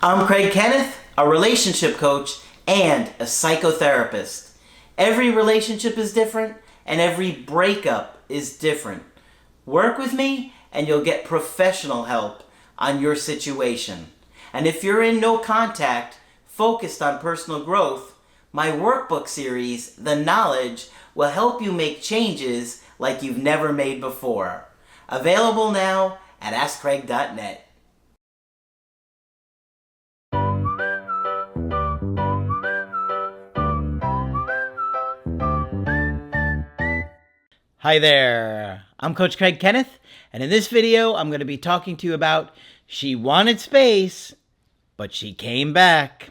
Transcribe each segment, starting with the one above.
I'm Craig Kenneth, a relationship coach and a psychotherapist. Every relationship is different and every breakup is different. Work with me and you'll get professional help on your situation. And if you're in no contact, focused on personal growth, my workbook series, The Knowledge, will help you make changes like you've never made before. Available now at AskCraig.net. Hi there, I'm Coach Craig Kenneth, and in this video I'm going to be talking to you about she wanted space, but she came back.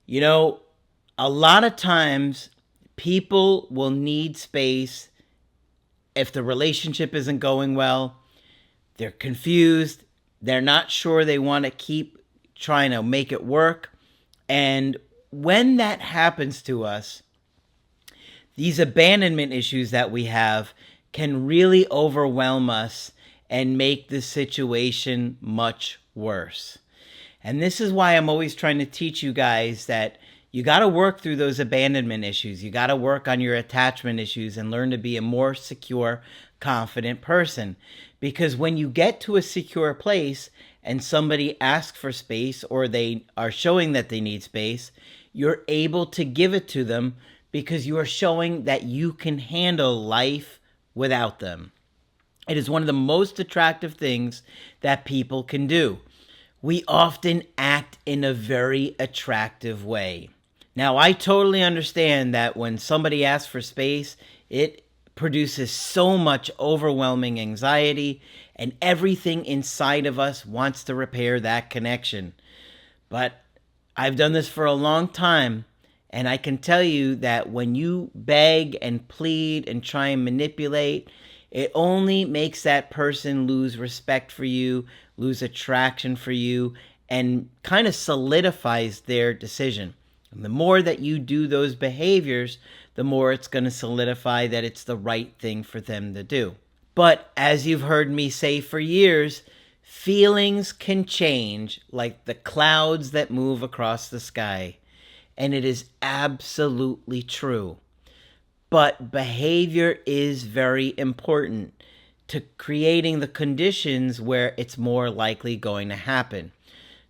You know, a lot of times people will need space if the relationship isn't going well, they're confused, they're not sure they want to keep trying to make it work, and when that happens to us, these abandonment issues that we have can really overwhelm us and make the situation much worse. And this is why I'm always trying to teach you guys that you got to work through those abandonment issues. You got to work on your attachment issues and learn to be a more secure, confident person. Because when you get to a secure place and somebody asks for space or they are showing that they need space, you're able to give it to them because you are showing that you can handle life without them. It is one of the most attractive things that people can do. We often act in a very attractive way. Now, I totally understand that when somebody asks for space, it produces so much overwhelming anxiety, and everything inside of us wants to repair that connection. But I've done this for a long time, and I can tell you that when you beg and plead and try and manipulate, it only makes that person lose respect for you, lose attraction for you, and kind of solidifies their decision. And the more that you do those behaviors, the more it's going to solidify that it's the right thing for them to do. But as you've heard me say for years, feelings can change like the clouds that move across the sky. And it is absolutely true. But behavior is very important to creating the conditions where it's more likely going to happen.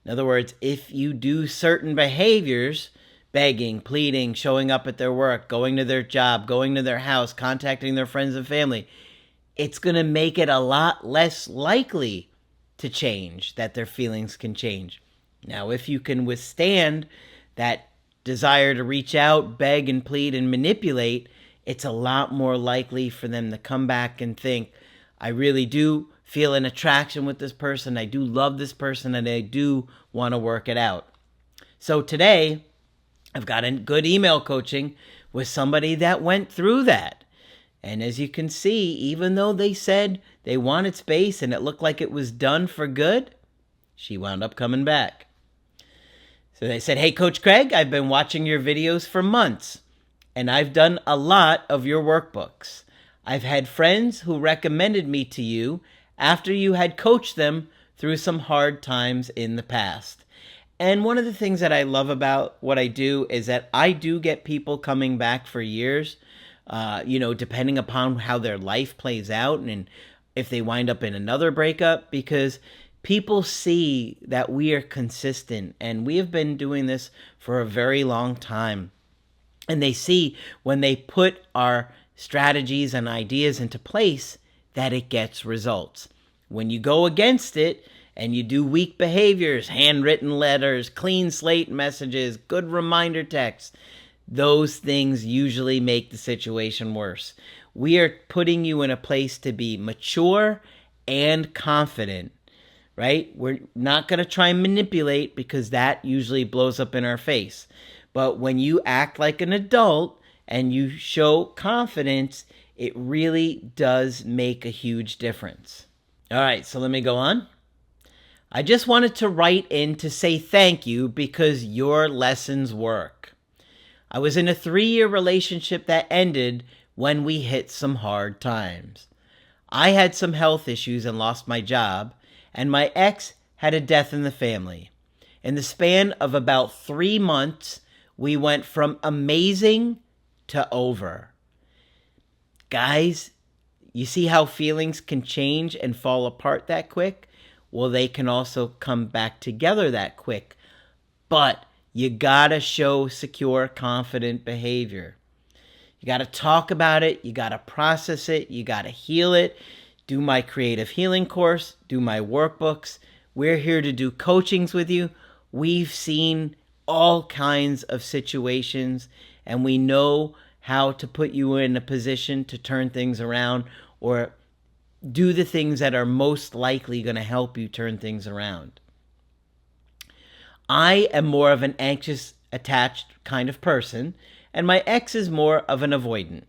In other words, if you do certain behaviors, begging, pleading, showing up at their work, going to their job, going to their house, contacting their friends and family, it's going to make it a lot less likely to change, that their feelings can change. Now, if you can withstand that desire to reach out, beg and plead and manipulate, it's a lot more likely for them to come back and think, I really do feel an attraction with this person, I do love this person, and I do want to work it out. So today, I've got a good email coaching with somebody that went through that. And as you can see, even though they said they wanted space and it looked like it was done for good, she wound up coming back. So they said, hey, Coach Craig, I've been watching your videos for months, and I've done a lot of your workbooks. I've had friends who recommended me to you after you had coached them through some hard times in the past. And one of the things that I love about what I do is that I do get people coming back for years, depending upon how their life plays out and if they wind up in another breakup, because people see that we are consistent and we have been doing this for a very long time. And they see when they put our strategies and ideas into place that it gets results. When you go against it and you do weak behaviors, handwritten letters, clean slate messages, good reminder texts, those things usually make the situation worse. We are putting you in a place to be mature and confident. Right? We're not going to try and manipulate because that usually blows up in our face. But when you act like an adult and you show confidence, it really does make a huge difference. All right, so let me go on. I just wanted to write in to say thank you because your lessons work. I was in a 3-year relationship that ended when we hit some hard times. I had some health issues and lost my job, and my ex had a death in the family. In the span of about 3 months, we went from amazing to over. Guys, you see how feelings can change and fall apart that quick? Well, they can also come back together that quick. But you gotta show secure, confident behavior. You gotta talk about it. You gotta process it. You gotta heal it. Do my creative healing course. Do my workbooks. We're here to do coachings with you. We've seen all kinds of situations, and we know how to put you in a position to turn things around or do the things that are most likely going to help you turn things around. I am more of an anxious, attached kind of person, and my ex is more of an avoidant.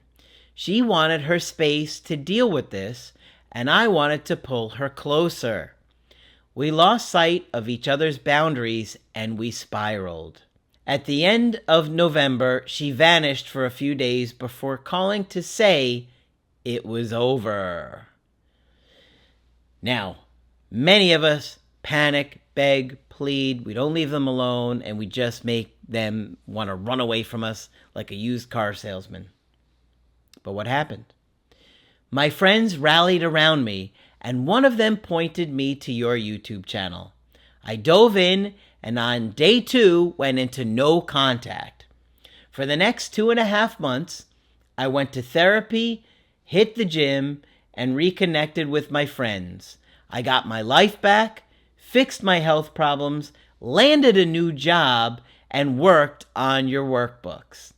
She wanted her space to deal with this, and I wanted to pull her closer. We lost sight of each other's boundaries, and we spiraled. At the end of November, she vanished for a few days before calling to say it was over. Now, many of us panic, beg, plead, we don't leave them alone, and we just make them want to run away from us like a used car salesman. But what happened? My friends rallied around me, and one of them pointed me to your YouTube channel. I dove in, and on day 2, went into no contact. For the next 2.5 months, I went to therapy, hit the gym, and reconnected with my friends. I got my life back, fixed my health problems, landed a new job, and worked on your workbooks.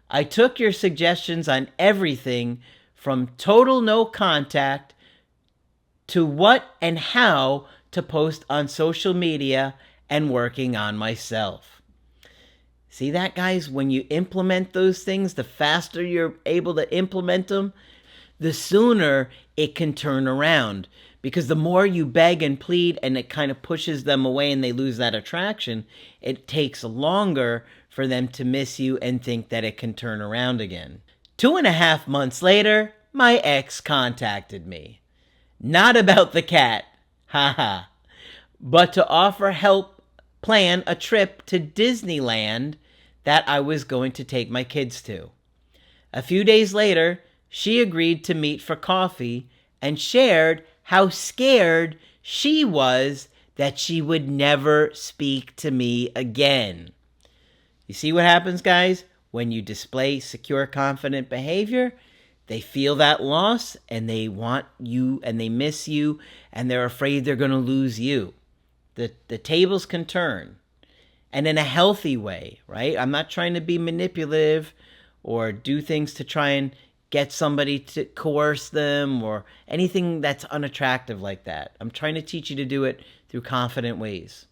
I took your suggestions on everything from total no contact to what and how to post on social media and working on myself. See that, guys? When you implement those things, the faster you're able to implement them, the sooner it can turn around. Because the more you beg and plead and it kind of pushes them away and they lose that attraction, it takes longer for them to miss you and think that it can turn around again. 2.5 months later, my ex contacted me. Not about the cat, haha, but to offer help plan a trip to Disneyland that I was going to take my kids to. A few days later, she agreed to meet for coffee and shared how scared she was that she would never speak to me again. You see what happens, guys? When you display secure, confident behavior, they feel that loss and they want you and they miss you and they're afraid they're going to lose you. The tables can turn, and in a healthy way, right? I'm not trying to be manipulative or do things to try and get somebody to coerce them or anything that's unattractive like that. I'm trying to teach you to do it through confident ways.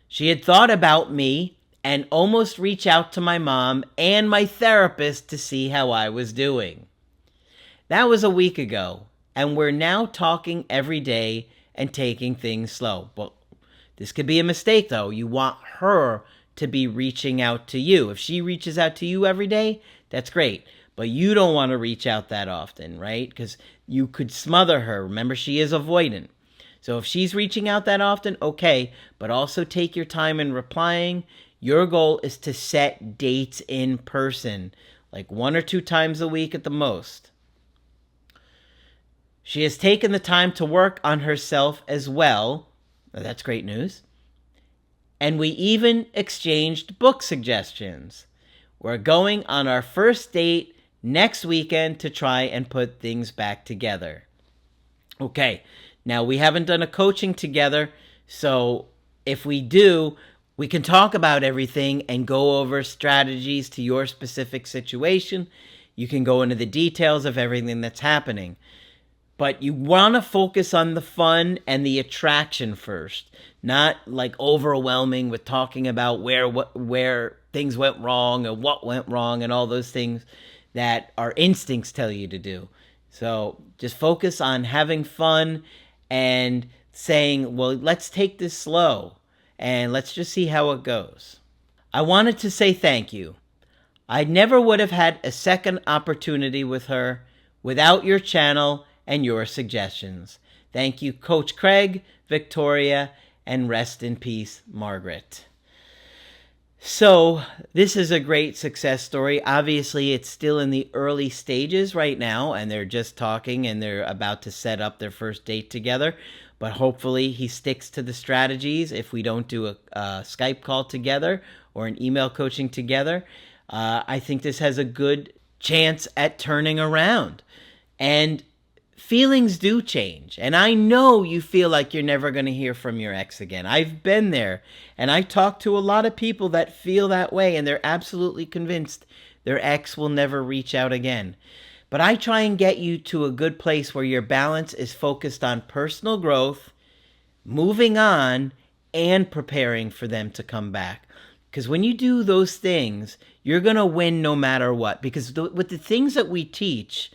She had thought about me and almost reached out to my mom and my therapist to see how I was doing. That was a week ago, and we're now talking every day and taking things slow. But this could be a mistake, though. You want her to be reaching out to you. If she reaches out to you every day, that's great. But you don't want to reach out that often, right? Because you could smother her. Remember, she is avoidant. So if she's reaching out that often, okay. But also take your time in replying. Your goal is to set dates in person, like 1 or 2 times a week at the most. She has taken the time to work on herself as well. Now, that's great news. And we even exchanged book suggestions. We're going on our first date next weekend to try and put things back together. Okay, now we haven't done a coaching together, so if we do, we can talk about everything and go over strategies to your specific situation. You can go into the details of everything that's happening. But you want to focus on the fun and the attraction first, not like overwhelming with talking about where things went wrong and what went wrong and all those things that our instincts tell you to do. So just focus on having fun and saying, well, let's take this slow and let's just see how it goes. I wanted to say thank you. I never would have had a second opportunity with her without your channel and your suggestions. Thank you, Coach Craig, Victoria, and rest in peace, Margaret. So this is a great success story. Obviously, it's still in the early stages right now, and they're just talking and they're about to set up their first date together. But hopefully he sticks to the strategies if we don't do a Skype call together or an email coaching together. I think this has a good chance at turning around. And feelings do change. And I know you feel like you're never going to hear from your ex again. I've been there. And I talk to a lot of people that feel that way, and they're absolutely convinced their ex will never reach out again. But I try and get you to a good place where your balance is focused on personal growth, moving on, and preparing for them to come back. Because when you do those things, you're going to win no matter what. Because with the things that we teach,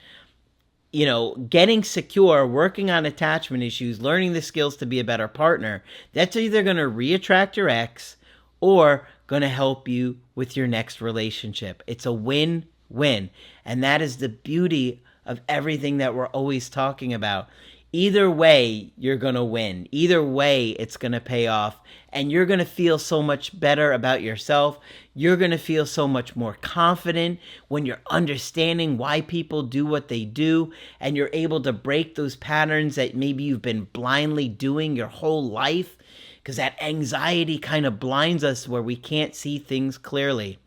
you know, getting secure, working on attachment issues, learning the skills to be a better partner, that's either going to reattract your ex or going to help you with your next relationship. It's a win-win. And that is the beauty of everything that we're always talking about. Either way, you're going to win. Either way, it's going to pay off. And you're going to feel so much better about yourself. You're going to feel so much more confident when you're understanding why people do what they do. And you're able to break those patterns that maybe you've been blindly doing your whole life. Because that anxiety kind of blinds us where we can't see things clearly.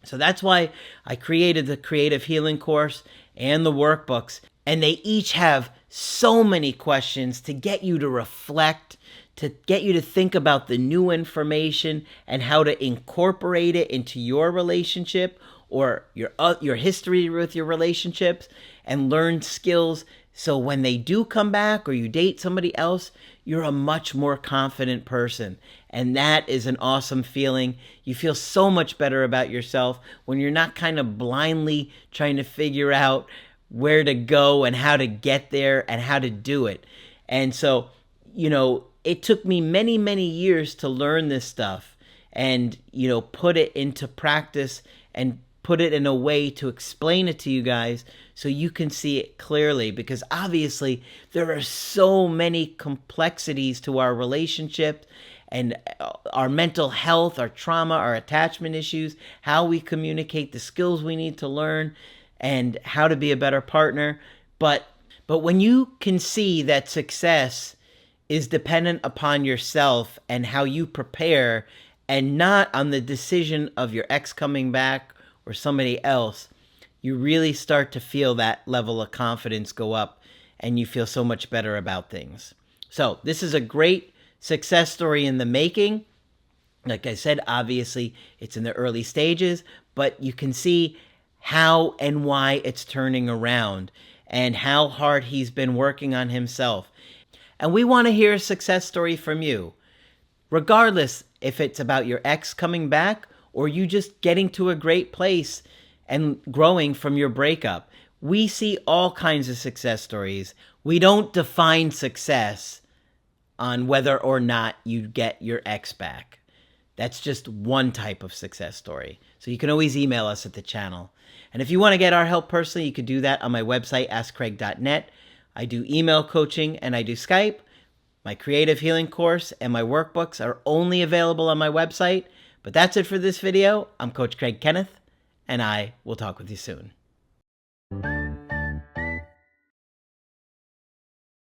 So that's why I created the Creative Healing course and the workbooks. And they each have so many questions to get you to reflect, to get you to think about the new information and how to incorporate it into your relationship or your history with your relationships, and learn skills so when they do come back or you date somebody else, you're a much more confident person. And that is an awesome feeling. You feel so much better about yourself when you're not kind of blindly trying to figure out where to go and how to get there and how to do it. And so, you know, it took me many, many years to learn this stuff and, you know, put it into practice and put it in a way to explain it to you guys so you can see it clearly. Because obviously there are so many complexities to our relationship and our mental health, our trauma, our attachment issues, how we communicate, the skills we need to learn, and how to be a better partner. But when you can see that success is dependent upon yourself and how you prepare and not on the decision of your ex coming back or somebody else, you really start to feel that level of confidence go up and you feel so much better about things. So this is a great success story in the making. Like I said, obviously it's in the early stages, but you can see how and why it's turning around and how hard he's been working on himself. And we want to hear a success story from you, regardless if it's about your ex coming back or you just getting to a great place and growing from your breakup. We see all kinds of success stories. We don't define success on whether or not you get your ex back. That's just one type of success story. So you can always email us at the channel. And if you want to get our help personally, you could do that on my website, askcraig.net. I do email coaching and I do Skype. My Creative Healing course and my workbooks are only available on my website. But that's it for this video. I'm Coach Craig Kenneth, and I will talk with you soon.